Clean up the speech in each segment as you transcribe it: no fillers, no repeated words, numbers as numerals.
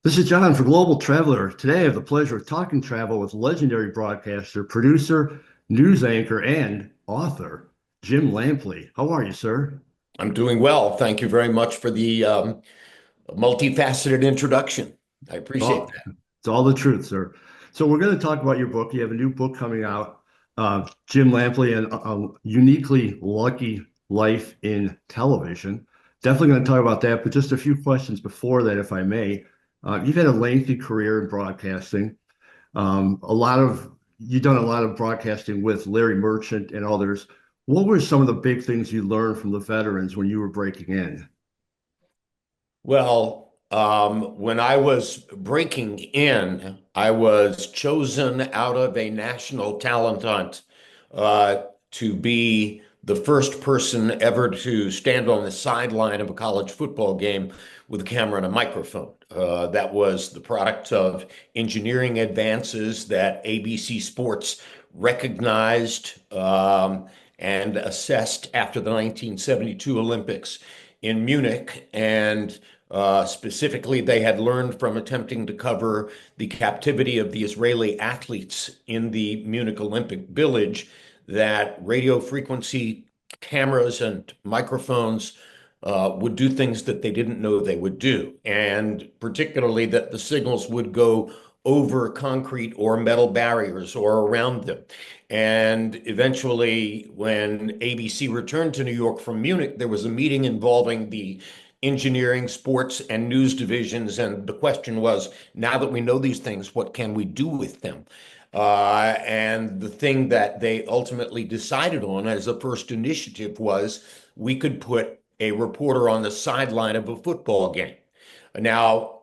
This is John for Global Traveler. Today, I have the pleasure of talking travel with legendary broadcaster, producer, news anchor, and author, Jim Lampley. How are you, sir? I'm doing well. Thank you very much for the multifaceted introduction. I appreciate Oh, that. it's all the truth, sir. So, we're going to talk about your book. You have a new book coming out, Jim Lampley and a Uniquely Lucky Life in Television. Definitely going to talk about that, but just a few questions before that, if I may. You've had a lengthy career in broadcasting. You've done a lot of broadcasting with Larry Merchant and others. What were some of the big things you learned from the veterans when you were breaking in? When I was breaking in, I was chosen out of a national talent hunt to be the first person ever to stand on the sideline of a college football game with a camera and a microphone. That was the product of engineering advances that ABC Sports recognized and assessed after the 1972 Olympics in Munich. And specifically, they had learned from attempting to cover the captivity of the Israeli athletes in the Munich Olympic Village that radio frequency cameras and microphones would do things that they didn't know they would do, and particularly that the signals would go over concrete or metal barriers or around them. And eventually, when ABC returned to New York from Munich, there was a meeting involving the engineering, sports, and news divisions. And the question was, now that we know these things, what can we do with them? And the thing that they ultimately decided on as a first initiative was we could put a reporter on the sideline of a football game. Now,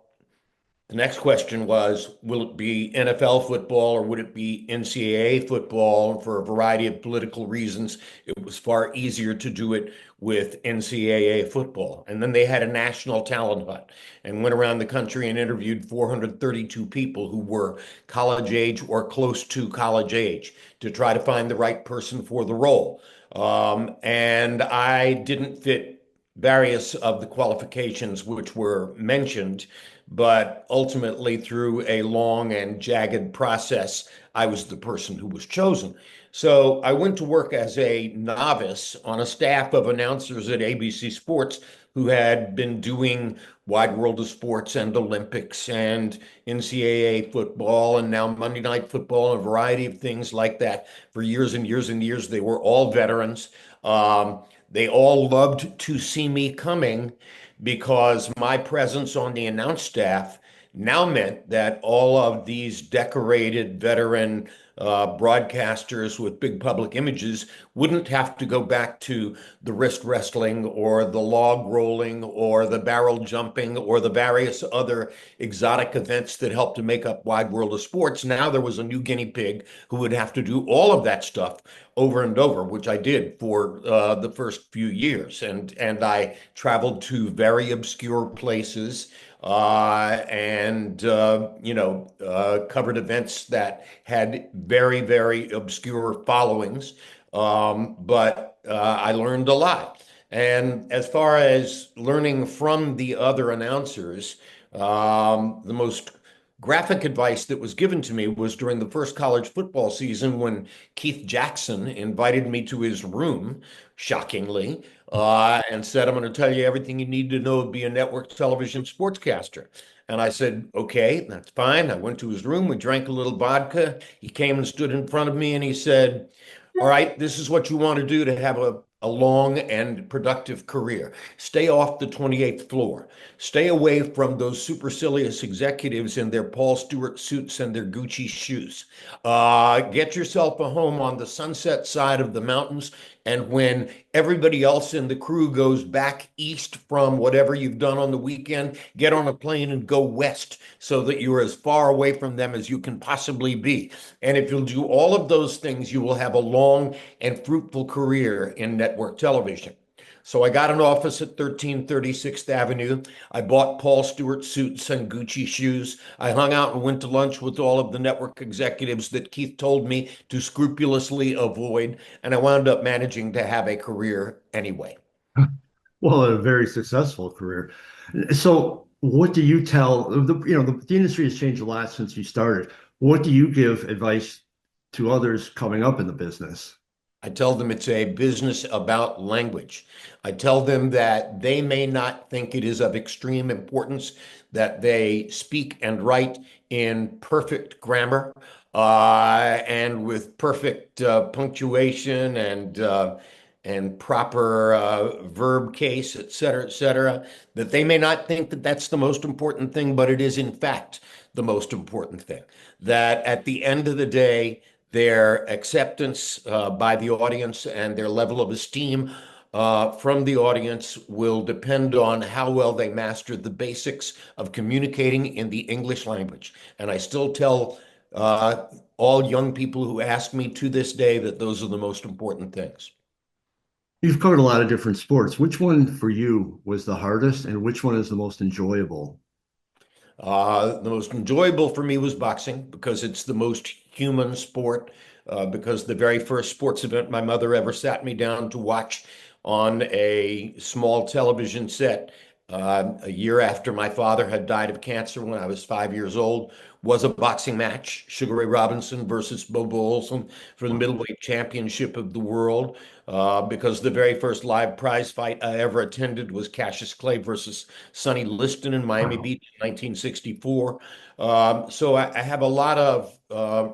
the next question was, will it be NFL football or would it be NCAA football? And for a variety of political reasons, it was far easier to do it with NCAA football. And then they had a national talent hunt and went around the country and interviewed 432 people who were college age or close to college age to try to find the right person for the role. And I didn't fit various of the qualifications which were mentioned, but ultimately, through a long and jagged process, I was the person who was chosen. So I went to work as a novice on a staff of announcers at ABC Sports who had been doing Wide World of Sports and Olympics and NCAA football and now Monday Night Football and a variety of things like that for years and years and years. They were all veterans. They all loved to see me coming because my presence on the announce staff now meant that all of these decorated veteran broadcasters with big public images wouldn't have to go back to the wrist wrestling or the log rolling or the barrel jumping or the various other exotic events that helped to make up Wide World of Sports. Now there was a new guinea pig who would have to do all of that stuff over and over, which I did for the first few years. And I traveled to very obscure places and covered events that had very, very obscure followings. But I learned a lot. And as far as learning from the other announcers, the most graphic advice that was given to me was during the first college football season when Keith Jackson invited me to his room, shockingly, and said, I'm going to tell you everything you need to know to be a network television sportscaster. And I said, okay, that's fine. I went to his room. We drank a little vodka. He came and stood in front of me and he said, all right, this is what you want to do to have a long and productive career. Stay off the 28th floor. Stay away from those supercilious executives in their Paul Stewart suits and their Gucci shoes. Get yourself a home on the sunset side of the mountains. And when everybody else in the crew goes back east from whatever you've done on the weekend, get on a plane and go west so that you're as far away from them as you can possibly be. And if you'll do all of those things, you will have a long and fruitful career in network television. So I got an office at 1336th Avenue. I bought Paul Stewart suits and Gucci shoes. I hung out and went to lunch with all of the network executives that Keith told me to scrupulously avoid. And I wound up managing to have a career anyway. Well, a very successful career. So, what do you tell the industry has changed a lot since you started. What do you give advice to others coming up in the business? I tell them it's a business about language. I tell them that they may not think it is of extreme importance that they speak and write in perfect grammar and with perfect punctuation and proper verb case, et cetera, that they may not think that that's the most important thing, but it is in fact the most important thing. That at the end of the day, their acceptance by the audience and their level of esteem from the audience will depend on how well they master the basics of communicating in the English language. And I still tell uh, all young people who ask me to this day that those are the most important things. You've covered a lot of different sports. Which one for you was the hardest, and which one is the most enjoyable? The most enjoyable for me was boxing because it's the most human sport. Because the very first sports event my mother ever sat me down to watch on a small television set a year after my father had died of cancer when I was 5 years old was a boxing match, Sugar Ray Robinson versus Bobo Olson for the Wow. middleweight championship of the world. Because the very first live prize fight I ever attended was Cassius Clay versus Sonny Liston in Miami Wow. Beach in 1964. So I have a lot of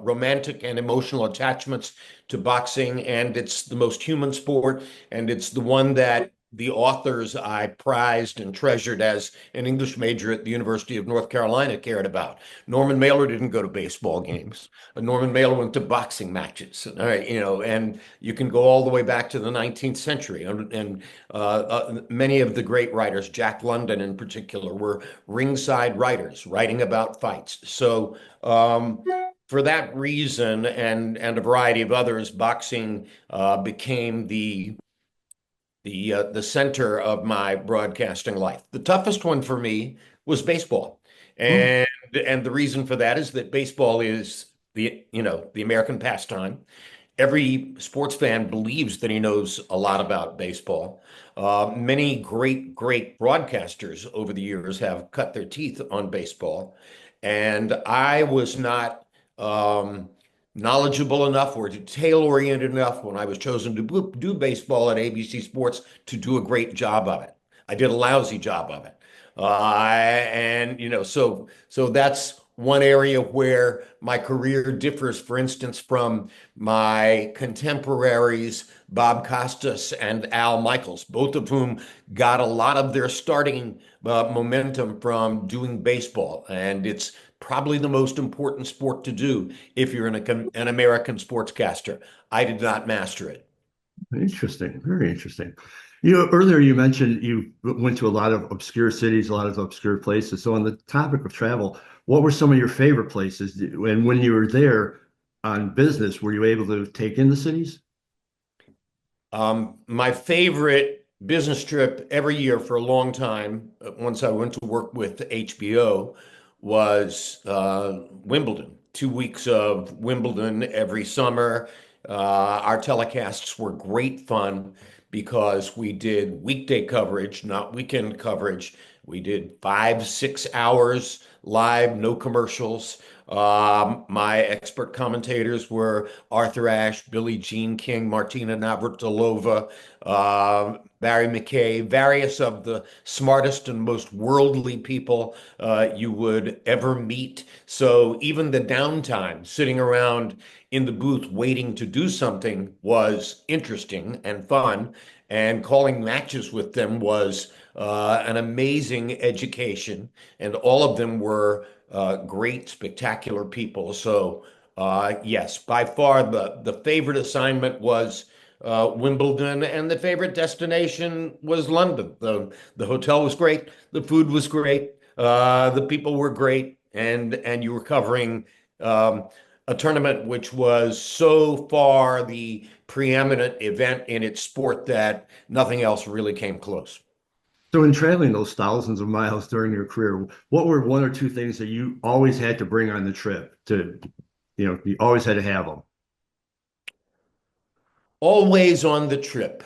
romantic and emotional attachments to boxing, and it's the most human sport, and it's the one that the authors I prized and treasured as an English major at the University of North Carolina cared about. Norman Mailer didn't go to baseball games. Norman Mailer went to boxing matches. All right, and you can go all the way back to the 19th century, and many of the great writers, Jack London in particular, were ringside writers writing about fights. So for that reason and a variety of others, boxing became the center of my broadcasting life. The toughest one for me was baseball, Oh, and the reason for that is that baseball is the American pastime. Every sports fan believes that he knows a lot about baseball. Many great broadcasters over the years have cut their teeth on baseball, and I was not um, knowledgeable enough or detail-oriented enough when I was chosen to do baseball at ABC Sports to do a great job of it. I did a lousy job of it. And so that's one area where my career differs, for instance, from my contemporaries, Bob Costas and Al Michaels, both of whom got a lot of their starting momentum from doing baseball. And it's probably the most important sport to do if you're an American sportscaster. I did not master it. interesting. Very interesting. Earlier you mentioned you went to a lot of obscure cities, a lot of obscure places. So on the topic of travel, what were some of your favorite places? And when you were there on business, were you able to take in the cities? My favorite business trip every year for a long time, once I went to work with HBO, was Wimbledon. 2 weeks of Wimbledon every summer. Our telecasts were great fun because we did weekday coverage, not weekend coverage. We did 5, 6 hours live, no commercials. My expert commentators were Arthur Ashe, Billie Jean King, Martina Navratilova, Barry McKay, various of the smartest and most worldly people you would ever meet. So even the downtime, sitting around in the booth waiting to do something was interesting and fun. And calling matches with them was an amazing education. And all of them were great, spectacular people. So, yes, by far the favorite assignment was Wimbledon, and the favorite destination was London. The hotel was great, the food was great, the people were great, and you were covering a tournament which was so far the preeminent event in its sport that nothing else really came close. So in traveling those thousands of miles during your career, what were one or two things that you always had to bring on the trip you always had to have them? Always on the trip.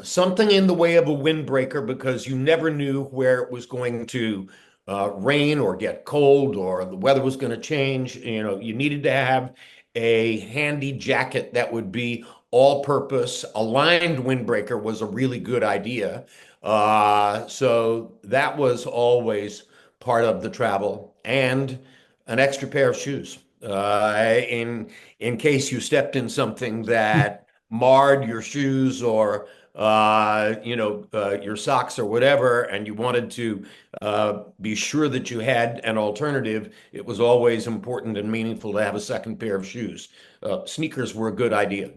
Something in the way of a windbreaker because you never knew where it was going to rain or get cold or the weather was going to change. You know, you needed to have a handy jacket that would be all purpose. A lined windbreaker was a really good idea. So that was always part of the travel and an extra pair of shoes. In case you stepped in something that marred your shoes or your socks or whatever, and you wanted to be sure that you had an alternative, it was always important and meaningful to have a second pair of shoes. Sneakers were a good idea.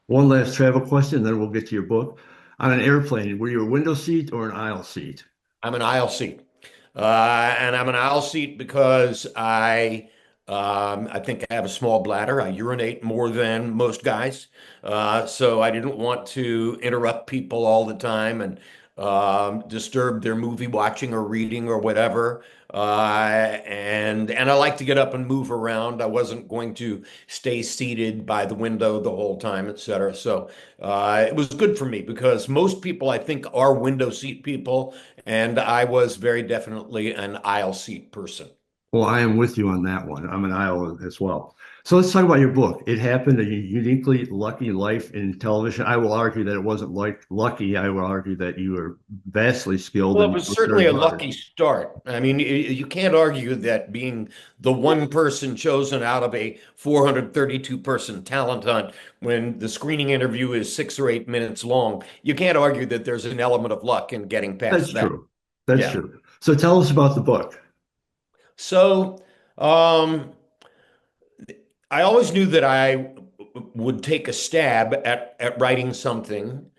One last travel question, then we'll get to your book. On an airplane, were you a window seat or an aisle seat? I'm an aisle seat. And I'm an aisle seat because I think I have a small bladder. I urinate more than most guys. So I didn't want to interrupt people all the time and disturb their movie watching or reading or whatever. And I like to get up and move around. I wasn't going to stay seated by the window the whole time, et cetera. So it was good for me because most people, I think, are window seat people, and I was very definitely an aisle seat person. Well, I am with you on that one. I'm an Iowa as well. So let's talk about your book. It happened a uniquely lucky life in television. I will argue that it wasn't like lucky. I will argue that you were vastly skilled Well, it and was worked certainly very a hard. lucky start. I mean, you can't argue that being the one person chosen out of a 432 person talent hunt when the screening interview is 6 or 8 minutes long, you can't argue that there's an element of luck in getting That's past that. true. That's Yeah. true. So tell us about the book. So, um, I always knew that I would take a stab at writing something.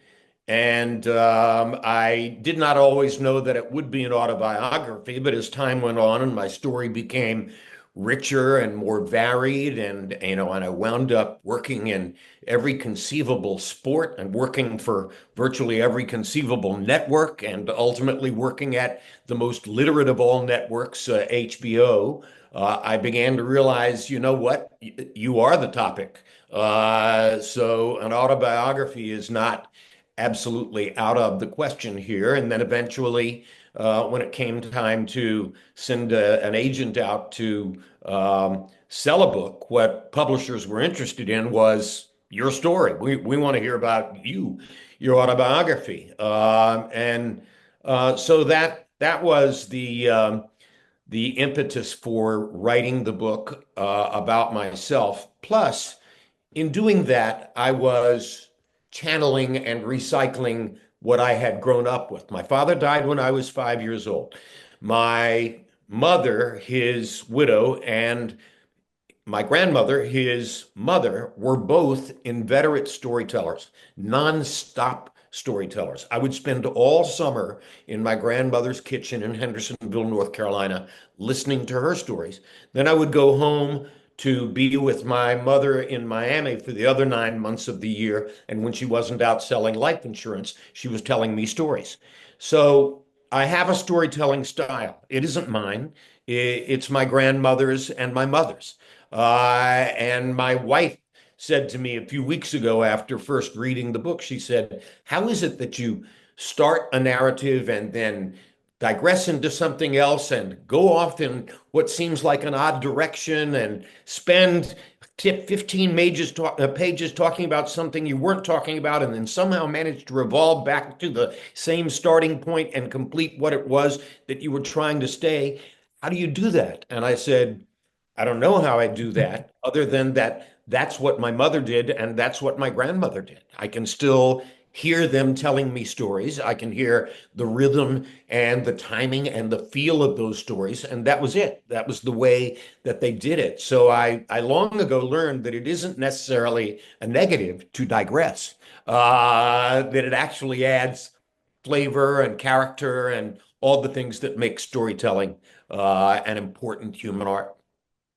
And I did not always know that it would be an autobiography, but as time went on and my story became richer and more varied, and I wound up working in every conceivable sport and working for virtually every conceivable network, and ultimately working at the most literate of all networks, HBO. I began to realize, you know what, you are the topic. So an autobiography is not absolutely out of the question here. And then eventually, when it came time to send an agent out to sell a book, what publishers were interested in was your story. We want to hear about you, your autobiography. So that was the impetus for writing the book about myself. Plus, in doing that, I was channeling and recycling what I had grown up with. My father died when I was 5 years old. My mother, his widow, and my grandmother, his mother, were both inveterate storytellers, nonstop storytellers. I would spend all summer in my grandmother's kitchen in Hendersonville, North Carolina, listening to her stories. Then I would go home to be with my mother in Miami for the other 9 months of the year. And when she wasn't out selling life insurance, she was telling me stories. So I have a storytelling style. It isn't mine. It's my grandmother's and my mother's. And my wife said to me a few weeks ago after first reading the book, she said, "How is it that you start a narrative and then digress into something else and go off in what seems like an odd direction and spend 15 pages talking about something you weren't talking about and then somehow manage to revolve back to the same starting point and complete what it was that you were trying to stay? How do you do that?" And I said, I don't know how I do that, other than that's what my mother did and that's what my grandmother did. I can still hear them telling me stories. I can hear the rhythm and the timing and the feel of those stories. And that was it. That was the way that they did it. So I long ago learned that it isn't necessarily a negative to digress, that it actually adds flavor and character and all the things that make storytelling an important human art.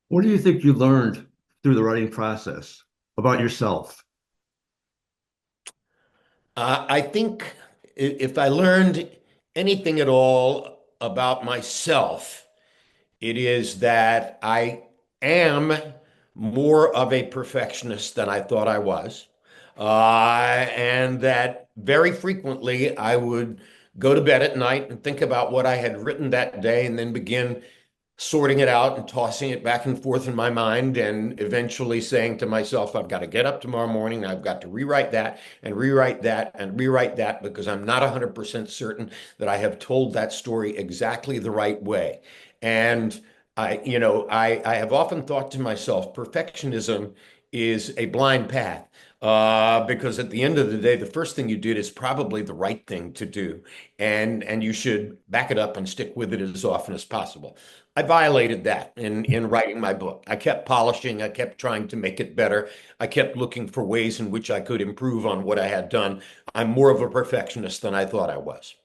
What do you think you learned through the writing process about yourself? I think if I learned anything at all about myself, it is that I am more of a perfectionist than I thought I was. and that very frequently I would go to bed at night and think about what I had written that day and then begin sorting it out and tossing it back and forth in my mind and eventually saying to myself, I've got to get up tomorrow morning. I've got to rewrite that and rewrite that and rewrite that because I'm not 100% certain that I have told that story exactly the right way. And I have often thought to myself, perfectionism is a blind path. Because at the end of the day, the first thing you did is probably the right thing to do, and you should back it up and stick with it as often as possible. I violated that in writing my book. I kept polishing, I kept trying to make it better. I kept looking for ways in which I could improve on what I had done. I'm more of a perfectionist than I thought I was.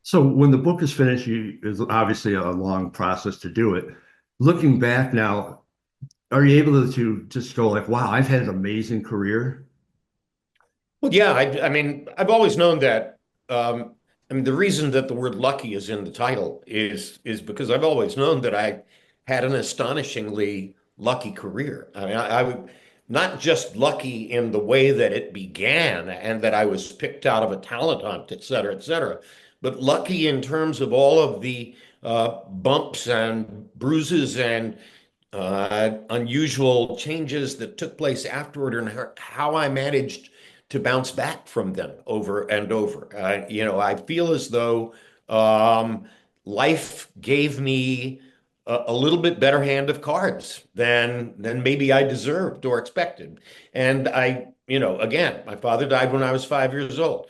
So when the book is finished, is obviously a long process to do it. Looking back now, are you able to just go like, wow, I've had an amazing career? Well, yeah, I mean, I've always known that. I mean, the reason that the word lucky is in the title is because I've always known that I had an astonishingly lucky career. I mean, I would not just lucky in the way that it began and that I was picked out of a talent hunt, et cetera, but lucky in terms of all of the bumps and bruises and unusual changes that took place afterward and how I managed to bounce back from them over and over. I feel as though um, life gave me a little bit better hand of cards than maybe I deserved or expected. And again, my father died when I was 5 years old.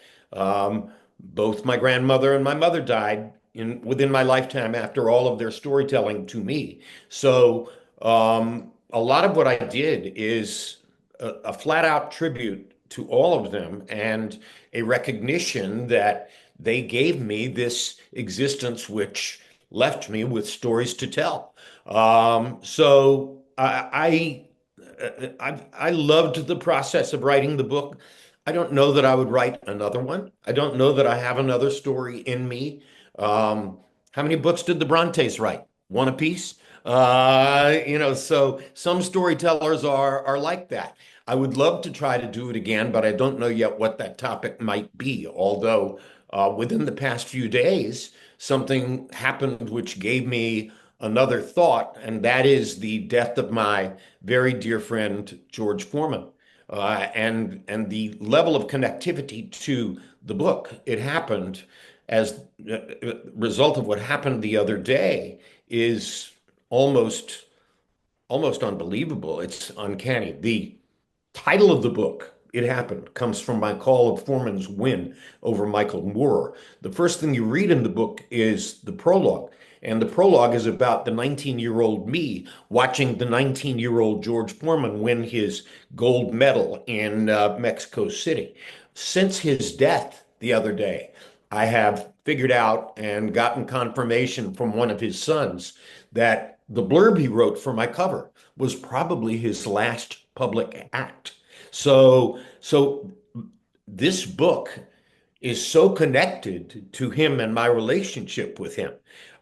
Both my grandmother and my mother died within my lifetime after all of their storytelling to me. So a lot of what I did is a flat out tribute to all of them and a recognition that they gave me this existence which left me with stories to tell. So I loved the process of writing the book. I don't know that I would write another one. I don't know that I have another story in me. How many books did the Brontes write? One apiece? So some storytellers are like that. I would love to try to do it again, but I don't know yet what that topic might be. Although within the past few days, something happened which gave me another thought, and that is the death of my very dear friend George Foreman, and the level of connectivity to the book. It happened as a result of what happened the other day is almost almost unbelievable. It's uncanny. The title of the book, It Happened, comes from my call of Foreman's win over Michael Moore. The first thing you read in the book is the prologue. And the prologue is about the 19-year-old me watching the 19-year-old George Foreman win his gold medal in Mexico City. Since his death the other day, I have figured out and gotten confirmation from one of his sons that the blurb he wrote for my cover was probably his last public act. So this book is so connected to him and my relationship with him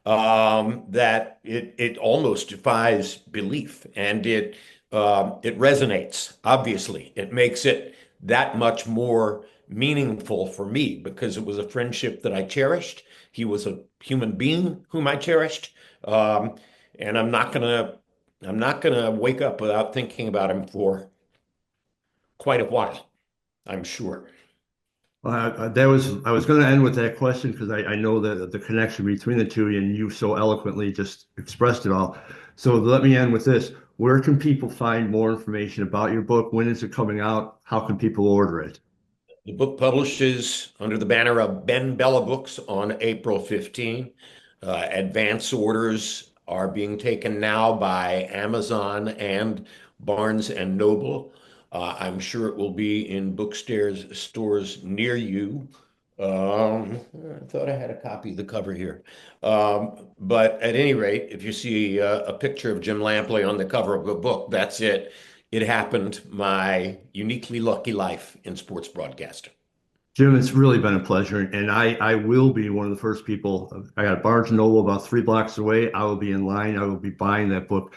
that it almost defies belief, and it resonates. Obviously, it makes it that much more meaningful for me because it was a friendship that I cherished. He was a human being whom I cherished, um, and I'm not gonna wake up without thinking about him for quite a while, I'm sure. I was going to end with that question because I know that the connection between the two, and you so eloquently just expressed it all. So let me end with this. Where can people find more information about your book? When is it coming out? How can people order it? The book publishes under the banner of Ben Bella Books on April 15. Advance orders are being taken now by Amazon and Barnes and Noble. I'm sure it will be in stores near you. I thought I had a copy of the cover here. But at any rate, if you see a picture of Jim Lampley on the cover of a book, that's it. It happened, my uniquely lucky life in sports broadcasting. Jim, it's really been a pleasure, and I will be one of the first people. I got Barnes and Noble about 3 blocks away. I will be in line. I will be buying that book.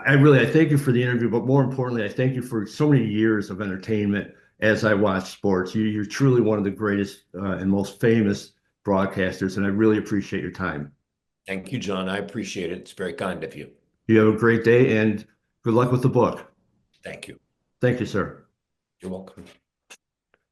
I thank you for the interview, but more importantly, I thank you for so many years of entertainment as I watch sports. You're truly one of the greatest and most famous broadcasters, and I really appreciate your time. Thank you, John. I appreciate it. It's very kind of you. You have a great day and good luck with the book. Thank you. Thank you, sir. You're welcome.